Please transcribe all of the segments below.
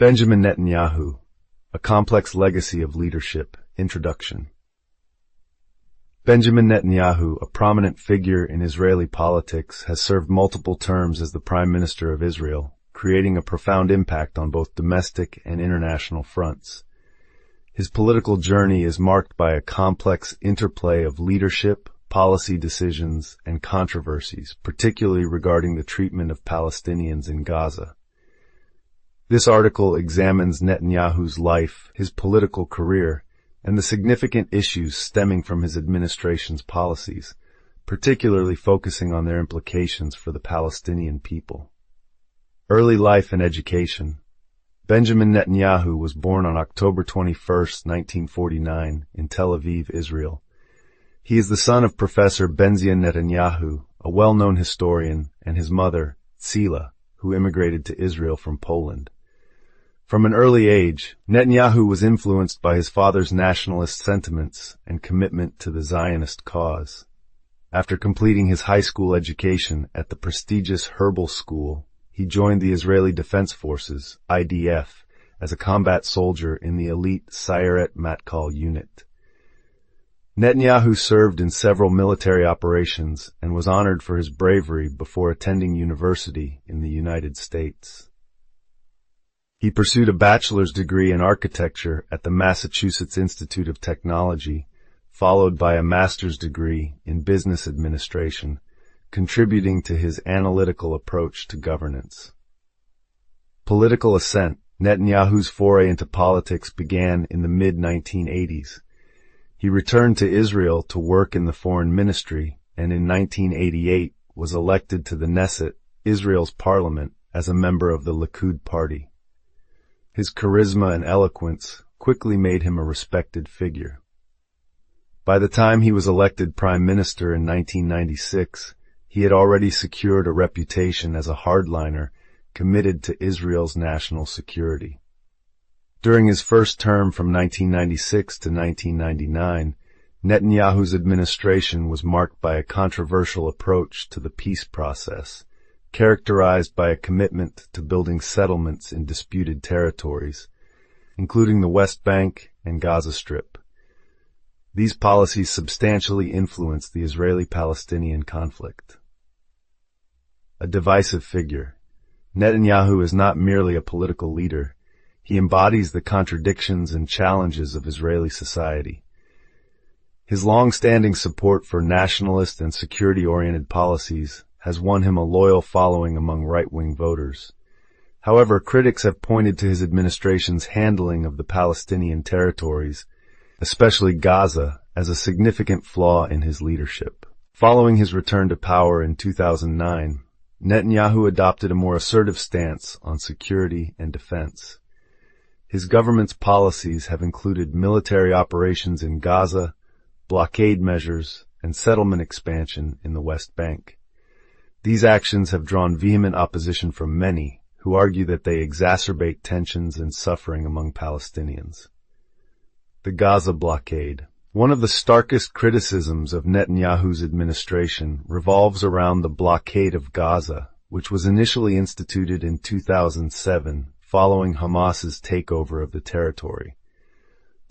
Benjamin Netanyahu, A Complex Legacy of Leadership. Introduction. Benjamin Netanyahu, a prominent figure in Israeli politics, has served multiple terms as the Prime Minister of Israel, creating a profound impact on both domestic and international fronts. His political journey is marked by a complex interplay of leadership, policy decisions, and controversies, particularly regarding the treatment of Palestinians in Gaza. This article examines Netanyahu's life, his political career, and the significant issues stemming from his administration's policies, particularly focusing on their implications for the Palestinian people. Early life and education. Benjamin Netanyahu was born on October 21, 1949, in Tel Aviv, Israel. He is the son of Professor Benzion Netanyahu, a well-known historian, and his mother, Tzila, who immigrated to Israel from Poland. From an early age, Netanyahu was influenced by his father's nationalist sentiments and commitment to the Zionist cause. After completing his high school education at the prestigious Herbal School, he joined the Israeli Defense Forces, IDF, as a combat soldier in the elite Sayeret Matkal unit. Netanyahu served in several military operations and was honored for his bravery before attending university in the United States. He pursued a bachelor's degree in architecture at the Massachusetts Institute of Technology, followed by a master's degree in business administration, contributing to his analytical approach to governance. Political ascent. Netanyahu's foray into politics began in the mid-1980s. He returned to Israel to work in the foreign ministry, and in 1988 was elected to the Knesset, Israel's parliament, as a member of the Likud party. His charisma and eloquence quickly made him a respected figure. By the time he was elected prime minister in 1996, he had already secured a reputation as a hardliner committed to Israel's national security. During his first term from 1996 to 1999, Netanyahu's administration was marked by a controversial approach to the peace process, characterized by a commitment to building settlements in disputed territories, including the West Bank and Gaza Strip. These policies substantially influenced the Israeli-Palestinian conflict. A divisive figure. Netanyahu is not merely a political leader. He embodies the contradictions and challenges of Israeli society. His long-standing support for nationalist and security-oriented policies has won him a loyal following among right-wing voters. However, critics have pointed to his administration's handling of the Palestinian territories, especially Gaza, as a significant flaw in his leadership. Following his return to power in 2009, Netanyahu adopted a more assertive stance on security and defense. His government's policies have included military operations in Gaza, blockade measures, and settlement expansion in the West Bank. These actions have drawn vehement opposition from many, who argue that they exacerbate tensions and suffering among Palestinians. The Gaza blockade. One of the starkest criticisms of Netanyahu's administration revolves around the blockade of Gaza, which was initially instituted in 2007 following Hamas's takeover of the territory.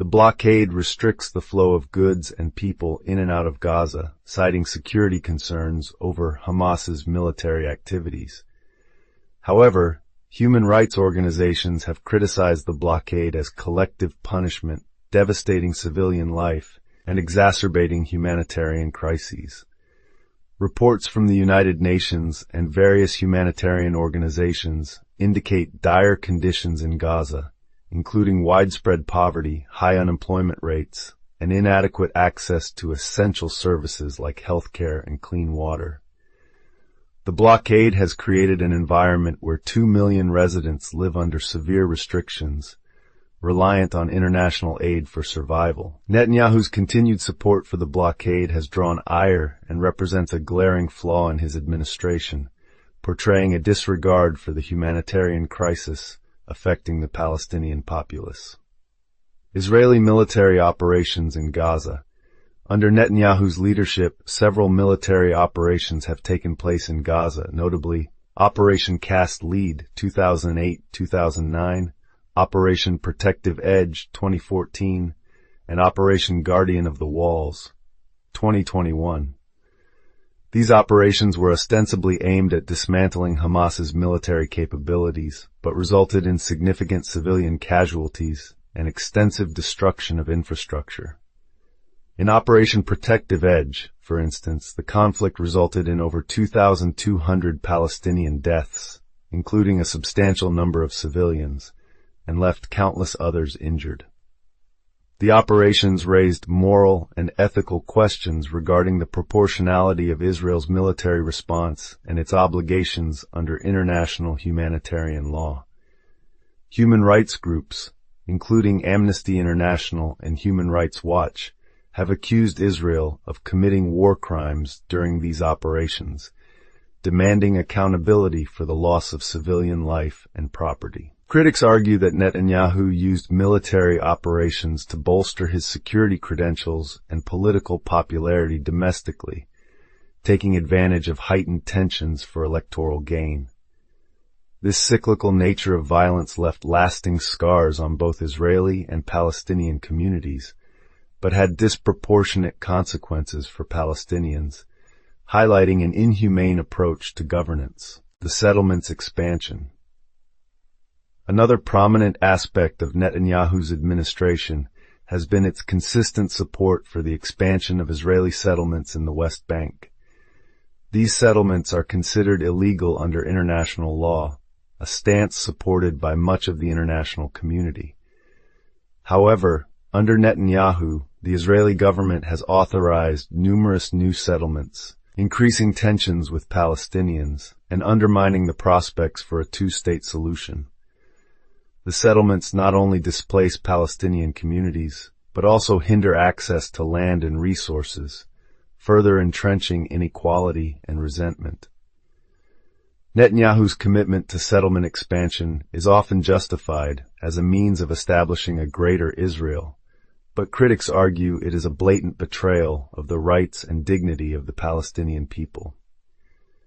The blockade restricts the flow of goods and people in and out of Gaza, citing security concerns over Hamas's military activities. However, human rights organizations have criticized the blockade as collective punishment, devastating civilian life, and exacerbating humanitarian crises. Reports from the United Nations and various humanitarian organizations indicate dire conditions in Gaza, including widespread poverty, high unemployment rates, and inadequate access to essential services like healthcare and clean water. The blockade has created an environment where 2 million residents live under severe restrictions, reliant on international aid for survival. Netanyahu's continued support for the blockade has drawn ire and represents a glaring flaw in his administration, portraying a disregard for the humanitarian crisis affecting the Palestinian populace. Israeli military operations in Gaza. Under Netanyahu's leadership, several military operations have taken place in Gaza, notably Operation Cast Lead 2008-2009, Operation Protective Edge 2014, and Operation Guardian of the Walls 2021. These operations were ostensibly aimed at dismantling Hamas's military capabilities, but resulted in significant civilian casualties and extensive destruction of infrastructure. In Operation Protective Edge, for instance, the conflict resulted in over 2,200 Palestinian deaths, including a substantial number of civilians, and left countless others injured. The operations raised moral and ethical questions regarding the proportionality of Israel's military response and its obligations under international humanitarian law. Human rights groups, including Amnesty International and Human Rights Watch, have accused Israel of committing war crimes during these operations, demanding accountability for the loss of civilian life and property. Critics argue that Netanyahu used military operations to bolster his security credentials and political popularity domestically, taking advantage of heightened tensions for electoral gain. This cyclical nature of violence left lasting scars on both Israeli and Palestinian communities, but had disproportionate consequences for Palestinians, highlighting an inhumane approach to governance. The settlement's expansion. Another prominent aspect of Netanyahu's administration has been its consistent support for the expansion of Israeli settlements in the West Bank. These settlements are considered illegal under international law, a stance supported by much of the international community. However, under Netanyahu, the Israeli government has authorized numerous new settlements, increasing tensions with Palestinians and undermining the prospects for a two-state solution. The settlements not only displace Palestinian communities, but also hinder access to land and resources, further entrenching inequality and resentment. Netanyahu's commitment to settlement expansion is often justified as a means of establishing a greater Israel, but critics argue it is a blatant betrayal of the rights and dignity of the Palestinian people.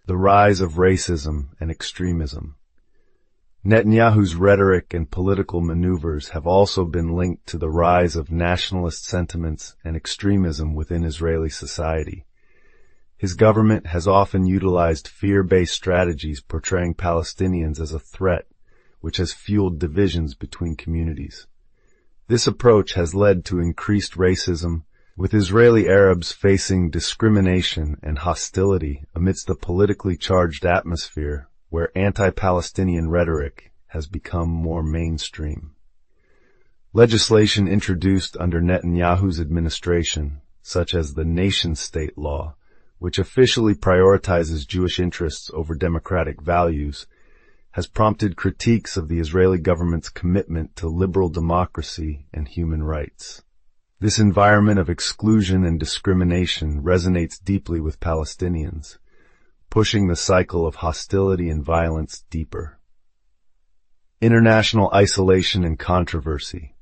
The rise of racism and extremism. Netanyahu's rhetoric and political maneuvers have also been linked to the rise of nationalist sentiments and extremism within Israeli society. His government has often utilized fear-based strategies portraying Palestinians as a threat, which has fueled divisions between communities. This approach has led to increased racism, with Israeli Arabs facing discrimination and hostility amidst the politically charged atmosphere where anti-Palestinian rhetoric has become more mainstream. Legislation introduced under Netanyahu's administration, such as the nation-state law, which officially prioritizes Jewish interests over democratic values, has prompted critiques of the Israeli government's commitment to liberal democracy and human rights. This environment of exclusion and discrimination resonates deeply with Palestinians, pushing the cycle of hostility and violence deeper. International isolation and controversy.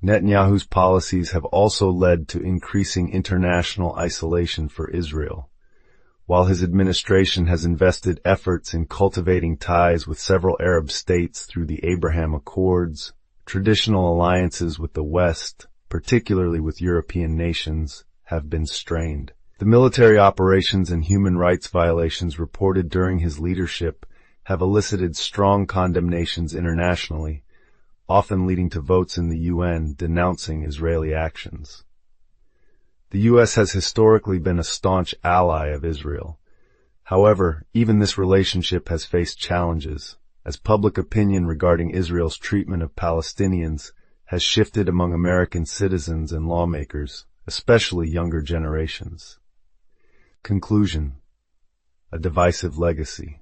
Netanyahu's policies have also led to increasing international isolation for Israel. While his administration has invested efforts in cultivating ties with several Arab states through the Abraham Accords, traditional alliances with the West, particularly with European nations, have been strained. The military operations and human rights violations reported during his leadership have elicited strong condemnations internationally, often leading to votes in the UN denouncing Israeli actions. The U.S. has historically been a staunch ally of Israel. However, even this relationship has faced challenges, as public opinion regarding Israel's treatment of Palestinians has shifted among American citizens and lawmakers, especially younger generations. Conclusion. A divisive legacy.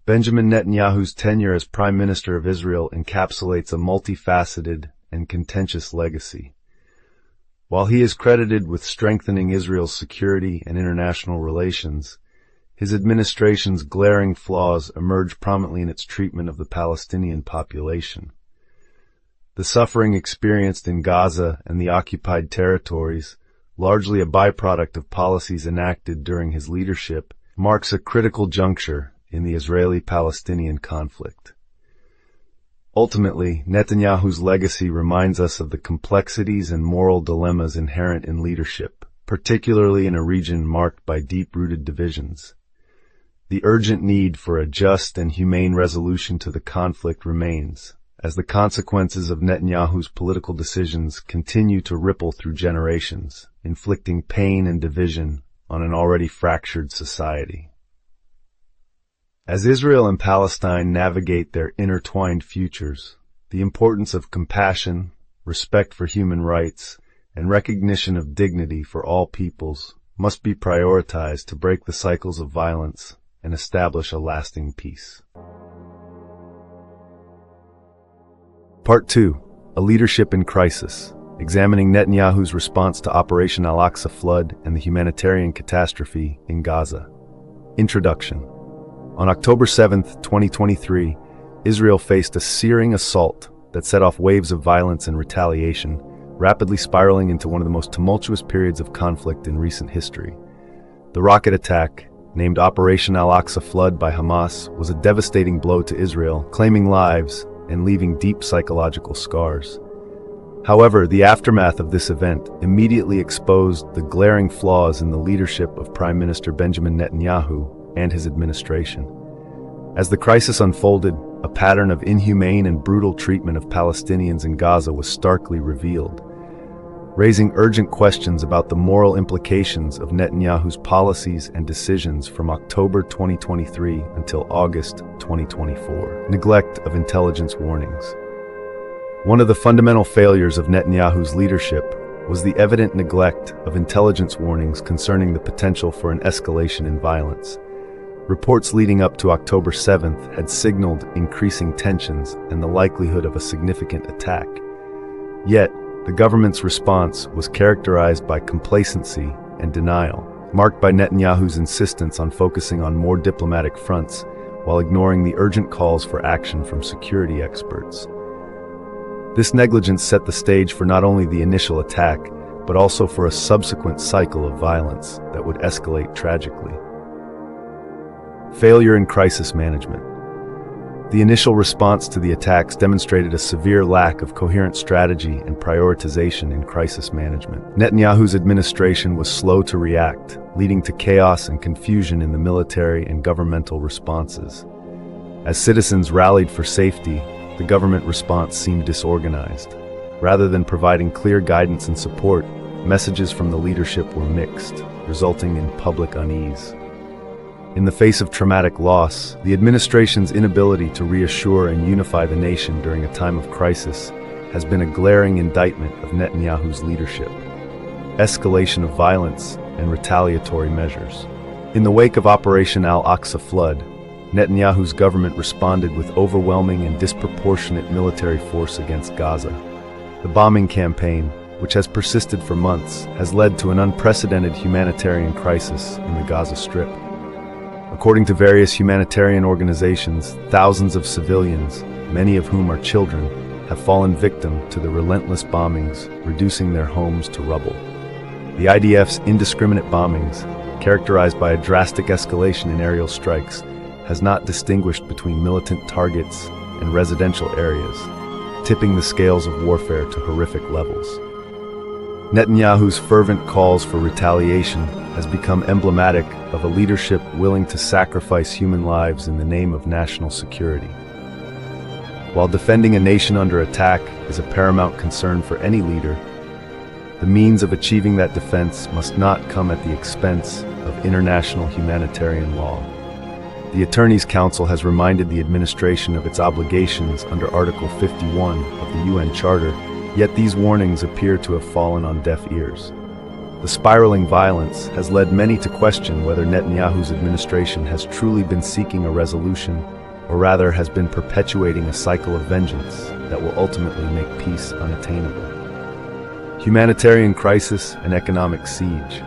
Benjamin Netanyahu's tenure as Prime Minister of Israel encapsulates a multifaceted and contentious legacy. While he is credited with strengthening Israel's security and international relations, his administration's glaring flaws emerge prominently in its treatment of the Palestinian population. The suffering experienced in Gaza and the occupied territories, largely a byproduct of policies enacted during his leadership, marks a critical juncture in the Israeli-Palestinian conflict. Ultimately, Netanyahu's legacy reminds us of the complexities and moral dilemmas inherent in leadership, particularly in a region marked by deep-rooted divisions. The urgent need for a just and humane resolution to the conflict remains, as the consequences of Netanyahu's political decisions continue to ripple through generations, inflicting pain and division on an already fractured society. As Israel and Palestine navigate their intertwined futures, the importance of compassion, respect for human rights, and recognition of dignity for all peoples must be prioritized to break the cycles of violence and establish a lasting peace. Part 2. A Leadership in Crisis, examining Netanyahu's response to Operation Al-Aqsa flood and the humanitarian catastrophe in Gaza. Introduction. On October 7, 2023, Israel faced a searing assault that set off waves of violence and retaliation, rapidly spiraling into one of the most tumultuous periods of conflict in recent history. The rocket attack, named Operation Al-Aqsa Flood by Hamas, was a devastating blow to Israel, claiming lives and leaving deep psychological scars. However, the aftermath of this event immediately exposed the glaring flaws in the leadership of Prime Minister Benjamin Netanyahu and his administration. As the crisis unfolded, a pattern of inhumane and brutal treatment of Palestinians in Gaza was starkly revealed, raising urgent questions about the moral implications of Netanyahu's policies and decisions from October 2023 until August 2024. Neglect of intelligence warnings. One of the fundamental failures of Netanyahu's leadership was the evident neglect of intelligence warnings concerning the potential for an escalation in violence. Reports leading up to October 7th had signaled increasing tensions and the likelihood of a significant attack. Yet, the government's response was characterized by complacency and denial, marked by Netanyahu's insistence on focusing on more diplomatic fronts while ignoring the urgent calls for action from security experts. This negligence set the stage for not only the initial attack, but also for a subsequent cycle of violence that would escalate tragically. Failure in crisis management. The initial response to the attacks demonstrated a severe lack of coherent strategy and prioritization in crisis management. Netanyahu's administration was slow to react, leading to chaos and confusion in the military and governmental responses. As citizens rallied for safety, the government response seemed disorganized. Rather than providing clear guidance and support, messages from the leadership were mixed, resulting in public unease. In the face of traumatic loss, the administration's inability to reassure and unify the nation during a time of crisis has been a glaring indictment of Netanyahu's leadership. Escalation of violence and retaliatory measures. In the wake of Operation Al-Aqsa flood, Netanyahu's government responded with overwhelming and disproportionate military force against Gaza. The bombing campaign, which has persisted for months, has led to an unprecedented humanitarian crisis in the Gaza Strip. According to various humanitarian organizations, thousands of civilians, many of whom are children, have fallen victim to the relentless bombings, reducing their homes to rubble. The IDF's indiscriminate bombings, characterized by a drastic escalation in aerial strikes, has not distinguished between militant targets and residential areas, tipping the scales of warfare to horrific levels. Netanyahu's fervent calls for retaliation has become emblematic of a leadership willing to sacrifice human lives in the name of national security. While defending a nation under attack is a paramount concern for any leader, the means of achieving that defense must not come at the expense of international humanitarian law. The Attorney's Council has reminded the administration of its obligations under Article 51 of the UN Charter, yet these warnings appear to have fallen on deaf ears. The spiraling violence has led many to question whether Netanyahu's administration has truly been seeking a resolution, or rather has been perpetuating a cycle of vengeance that will ultimately make peace unattainable. Humanitarian crisis and economic siege.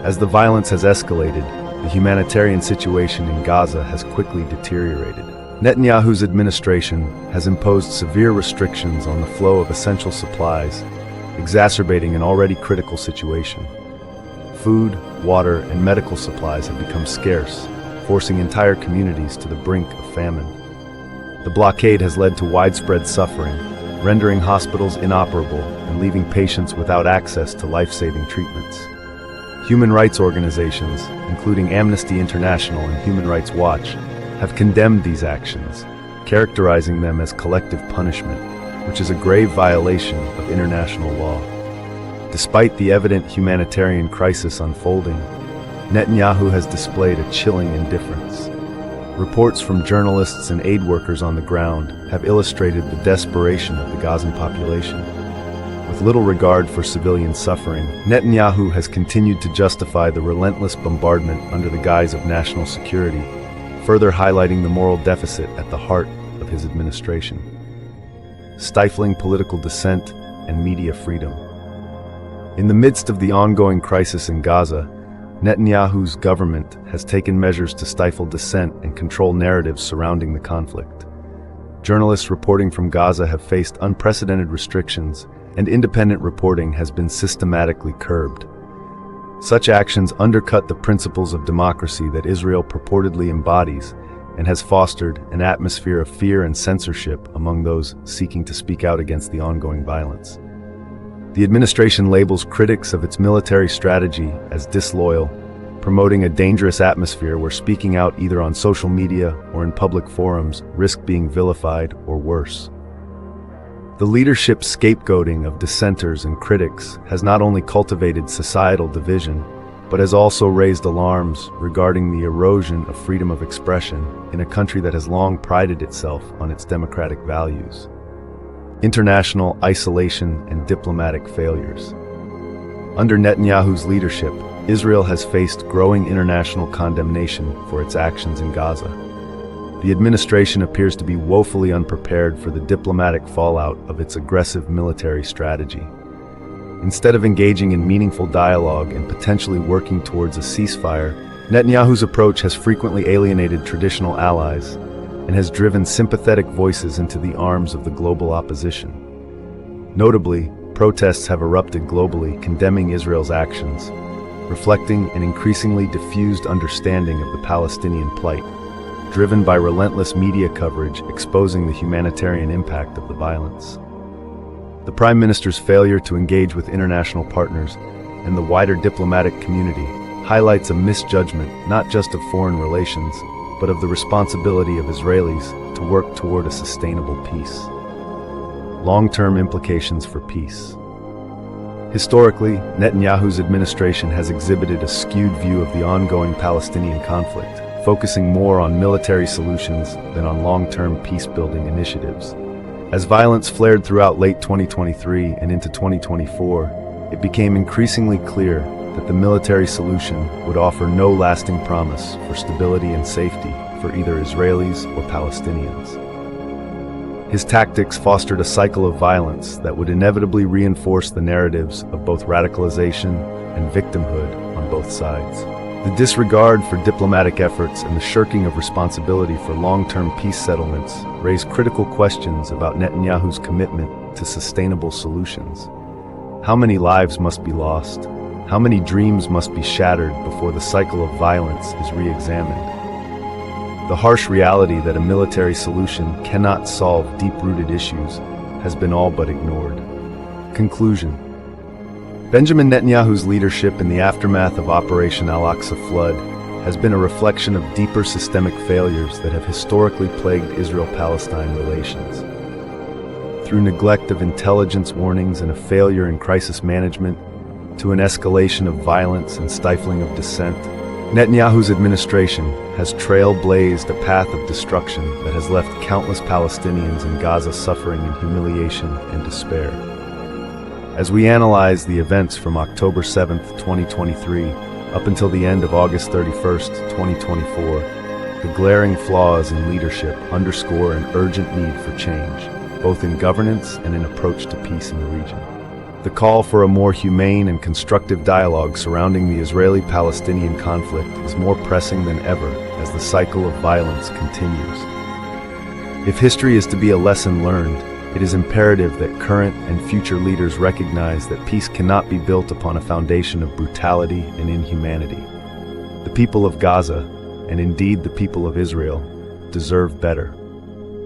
As the violence has escalated, the humanitarian situation in Gaza has quickly deteriorated. Netanyahu's administration has imposed severe restrictions on the flow of essential supplies, exacerbating an already critical situation. Food, water, and medical supplies have become scarce, forcing entire communities to the brink of famine. The blockade has led to widespread suffering, rendering hospitals inoperable and leaving patients without access to life-saving treatments. Human rights organizations, including Amnesty International and Human Rights Watch, have condemned these actions, characterizing them as collective punishment, which is a grave violation of international law. Despite the evident humanitarian crisis unfolding, Netanyahu has displayed a chilling indifference. Reports from journalists and aid workers on the ground have illustrated the desperation of the Gazan population. With little regard for civilian suffering, Netanyahu has continued to justify the relentless bombardment under the guise of national security, further highlighting the moral deficit at the heart of his administration. Stifling political dissent and media freedom. In the midst of the ongoing crisis in Gaza, Netanyahu's government has taken measures to stifle dissent and control narratives surrounding the conflict. Journalists reporting from Gaza have faced unprecedented restrictions, and independent reporting has been systematically curbed. Such actions undercut the principles of democracy that Israel purportedly embodies and has fostered an atmosphere of fear and censorship among those seeking to speak out against the ongoing violence. The administration labels critics of its military strategy as disloyal, promoting a dangerous atmosphere where speaking out either on social media or in public forums risk being vilified or worse. The leadership's scapegoating of dissenters and critics has not only cultivated societal division, but has also raised alarms regarding the erosion of freedom of expression in a country that has long prided itself on its democratic values. International isolation and diplomatic failures. Under Netanyahu's leadership, Israel has faced growing international condemnation for its actions in Gaza. The administration appears to be woefully unprepared for the diplomatic fallout of its aggressive military strategy. Instead of engaging in meaningful dialogue and potentially working towards a ceasefire, Netanyahu's approach has frequently alienated traditional allies and has driven sympathetic voices into the arms of the global opposition. Notably, protests have erupted globally condemning Israel's actions, reflecting an increasingly diffused understanding of the Palestinian plight, driven by relentless media coverage exposing the humanitarian impact of the violence. The Prime Minister's failure to engage with international partners and the wider diplomatic community highlights a misjudgment not just of foreign relations, but of the responsibility of Israelis to work toward a sustainable peace. Long-term implications for peace. Historically, Netanyahu's administration has exhibited a skewed view of the ongoing Palestinian conflict, focusing more on military solutions than on long-term peace-building initiatives. As violence flared throughout late 2023 and into 2024, it became increasingly clear that the military solution would offer no lasting promise for stability and safety for either Israelis or Palestinians. His tactics fostered a cycle of violence that would inevitably reinforce the narratives of both radicalization and victimhood on both sides. The disregard for diplomatic efforts and the shirking of responsibility for long-term peace settlements raise critical questions about Netanyahu's commitment to sustainable solutions. How many lives must be lost? How many dreams must be shattered before the cycle of violence is re-examined? The harsh reality that a military solution cannot solve deep-rooted issues has been all but ignored. Conclusion. Benjamin Netanyahu's leadership in the aftermath of Operation Al-Aqsa Flood has been a reflection of deeper systemic failures that have historically plagued Israel-Palestine relations. Through neglect of intelligence warnings and a failure in crisis management, to an escalation of violence and stifling of dissent, Netanyahu's administration has trailblazed a path of destruction that has left countless Palestinians in Gaza suffering in humiliation and despair. As we analyze the events from October 7, 2023, up until the end of August 31, 2024, the glaring flaws in leadership underscore an urgent need for change, both in governance and in approach to peace in the region. The call for a more humane and constructive dialogue surrounding the Israeli-Palestinian conflict is more pressing than ever as the cycle of violence continues. If history is to be a lesson learned, it is imperative that current and future leaders recognize that peace cannot be built upon a foundation of brutality and inhumanity. The people of Gaza, and indeed the people of Israel, deserve better.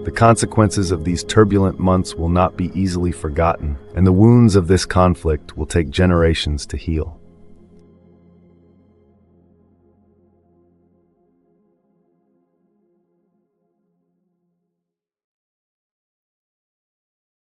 The consequences of these turbulent months will not be easily forgotten, and the wounds of this conflict will take generations to heal.